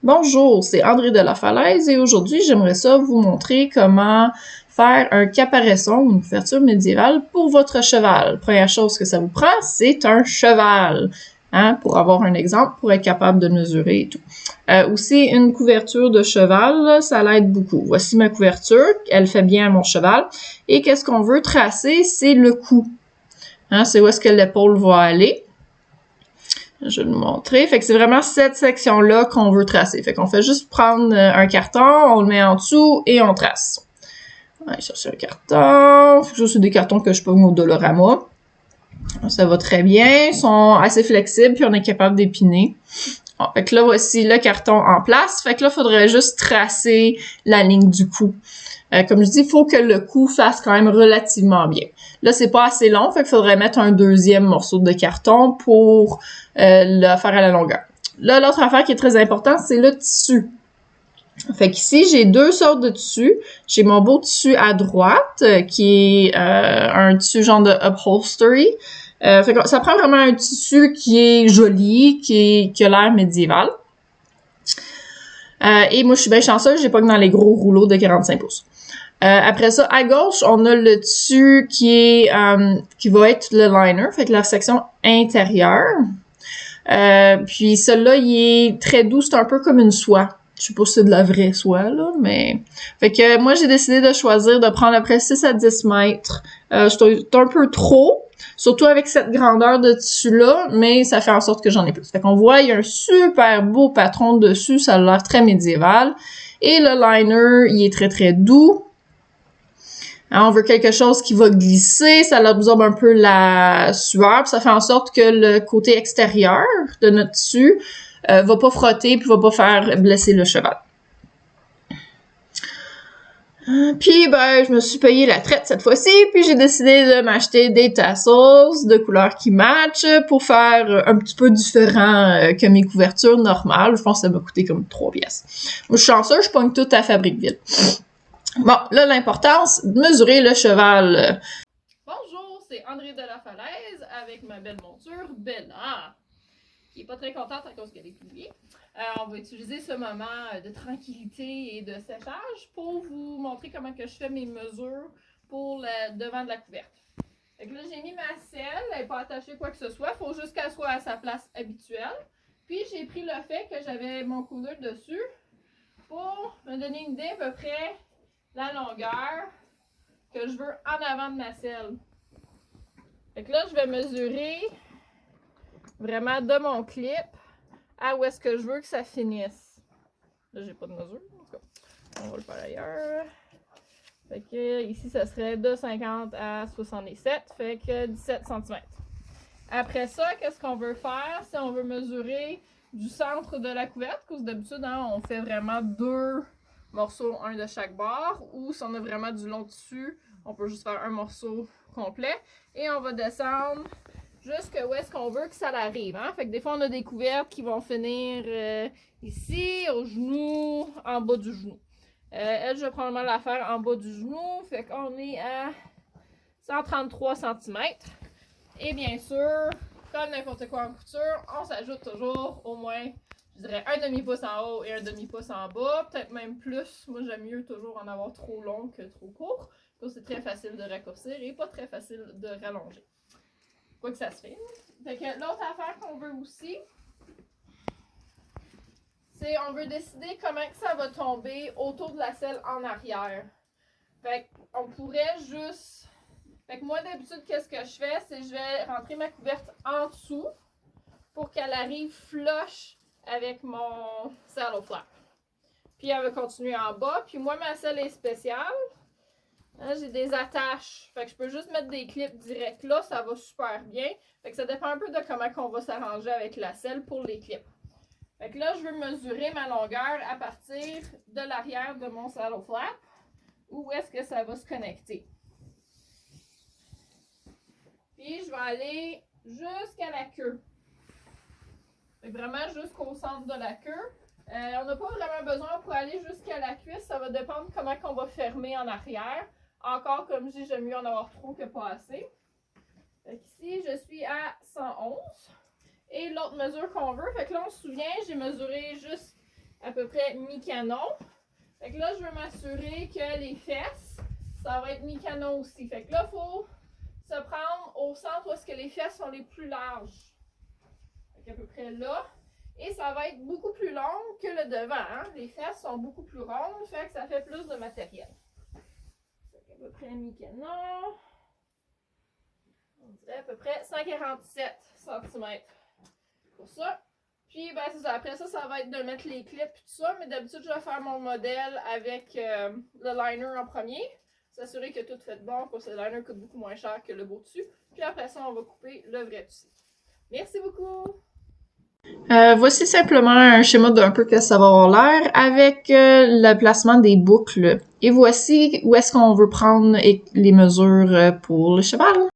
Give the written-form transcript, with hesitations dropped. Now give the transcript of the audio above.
Bonjour, c'est André de la Falaise et aujourd'hui, j'aimerais ça vous montrer comment faire un caparesson ou une couverture médiévale pour votre cheval. Première chose que ça vous prend, c'est un cheval, hein, pour avoir un exemple, pour être capable de mesurer et tout. Aussi, une couverture de cheval, là, ça l'aide beaucoup. Voici ma couverture, elle fait bien à mon cheval. Et qu'est-ce qu'on veut tracer? C'est le cou. Hein, c'est où est-ce que l'épaule va aller. Je vais vous montrer. Fait que c'est vraiment cette section-là qu'on veut tracer. Fait qu'on fait juste prendre un carton, on le met en dessous et on trace. On va aller chercher un carton. Ça, c'est des cartons que je pogne au Dolorama. Ça va très bien. Ils sont assez flexibles, puis on est capable d'épiner. Bon, fait que là, voici le carton en place. Fait que là, il faudrait juste tracer la ligne du cou. Comme je dis, il faut que le cou fasse quand même relativement bien. Là, c'est pas assez long, fait qu'il faudrait mettre un deuxième morceau de carton pour le faire à la longueur. Là, l'autre affaire qui est très importante, c'est le tissu. Fait qu'ici, j'ai deux sortes de tissus. J'ai mon beau tissu à droite, qui est un tissu genre de upholstery. Fait que ça prend vraiment un tissu qui est joli, qui a l'air médiéval. Et moi, je suis bien chanceuse, j'ai pas que dans les gros rouleaux de 45 pouces. Après ça, à gauche, on a le dessus qui va être le liner, fait que la section intérieure. Puis celui-là, il est très doux, c'est un peu comme une soie. Je sais pas si c'est de la vraie soie, là, mais... Fait que moi, j'ai décidé de choisir de prendre après 6 à 10 mètres. C'est un peu trop, surtout avec cette grandeur de tissu-là, mais ça fait en sorte que j'en ai plus. Fait qu'on voit, il y a un super beau patron dessus, ça a l'air très médiéval. Et le liner, il est très, très doux. Hein, on veut quelque chose qui va glisser, ça absorbe un peu la sueur, puis ça fait en sorte que le côté extérieur de notre tissu va pas frotter puis va pas faire blesser le cheval. Puis ben, je me suis payé la traite cette fois-ci, puis j'ai décidé de m'acheter des tassels de couleurs qui matchent pour faire un petit peu différent que mes couvertures normales. Je pense que ça m'a coûté comme 3 pièces. Moi, je suis chanceuse, je pogne tout à Fabriqueville. Bon, là, l'importance, mesurer le cheval. Bonjour, c'est André de la Falaise avec ma belle monture Bella, qui est pas très contente à cause qu'elle est pliée. On va utiliser ce moment de tranquillité et de séchage pour vous montrer comment que je fais mes mesures pour le devant de la couverte. Fait que là, j'ai mis ma selle, elle n'est pas attachée quoi que ce soit, il faut juste qu'elle soit à sa place habituelle. Puis j'ai pris le fait que j'avais mon cooler dessus pour me donner une idée à peu près la longueur que je veux en avant de ma selle. Fait que là, je vais mesurer vraiment de mon clip à où est-ce que je veux que ça finisse. Là, j'ai pas de mesure. En tout cas, on va le faire ailleurs. Fait que ici, ça serait de 50 à 77, fait que 17 cm. Après ça, qu'est-ce qu'on veut faire? Si on veut mesurer du centre de la couverte, parce que d'habitude, hein, on fait vraiment deux morceaux, un de chaque bord, ou si on a vraiment du long tissu, on peut juste faire un morceau complet. Et on va descendre jusqu'à où est-ce qu'on veut que ça arrive. Hein? Fait que des fois, on a des couvertes qui vont finir ici, au genou, en bas du genou. Elle, je vais probablement la faire en bas du genou. Fait qu'on est à 133 cm. Et bien sûr, comme n'importe quoi en couture, on s'ajoute toujours au moins, je dirais, un demi-pouce en haut et un demi-pouce en bas. Peut-être même plus. Moi, j'aime mieux toujours en avoir trop long que trop court. Donc, c'est très facile de raccourcir et pas très facile de rallonger. Quoi que ça se fait. Fait que l'autre affaire qu'on veut aussi, c'est on veut décider comment que ça va tomber autour de la selle en arrière. Fait qu'on pourrait juste... Fait que moi, d'habitude, qu'est-ce que je fais? C'est que je vais rentrer ma couverte en dessous pour qu'elle arrive flush avec mon saddle flap. Puis elle va continuer en bas. Puis moi, ma selle est spéciale. Hein, j'ai des attaches. Fait que je peux juste mettre des clips directs là. Ça va super bien. Fait que ça dépend un peu de comment on va s'arranger avec la selle pour les clips. Fait que là, je veux mesurer ma longueur à partir de l'arrière de mon saddle flap. Où est-ce que ça va se connecter? Puis je vais aller jusqu'à la queue. Fait que vraiment jusqu'au centre de la queue. On n'a pas vraiment besoin pour aller jusqu'à la cuisse. Ça va dépendre comment on va fermer en arrière. Encore, comme je dis, j'aime mieux en avoir trop que pas assez. Fait qu'ici, je suis à 111. Et l'autre mesure qu'on veut, fait que là, on se souvient, j'ai mesuré juste à peu peu près mi-canon. Fait que là, je veux m'assurer que les fesses, ça va être mi-canon aussi. Fait que là, il faut se prendre au centre où est-ce que les fesses sont les plus larges. Fait qu'à peu près là. Et ça va être beaucoup plus long que le devant. Hein? Les fesses sont beaucoup plus rondes, fait que ça fait plus de matériel. Fait qu'à peu près mi-canon. On dirait à peu près 147 cm pour ça. Puis, ben, c'est ça. Après ça, ça va être de mettre les clips et tout ça. Mais d'habitude, je vais faire mon modèle avec le liner en premier. S'assurer que tout fait bon, parce que le liner coûte beaucoup moins cher que le beau dessus. Puis après ça, on va couper le vrai dessus. Merci beaucoup! Voici simplement un schéma d'un peu que ça va avoir l'air avec le placement des boucles. Et voici où est-ce qu'on veut prendre les mesures pour le cheval.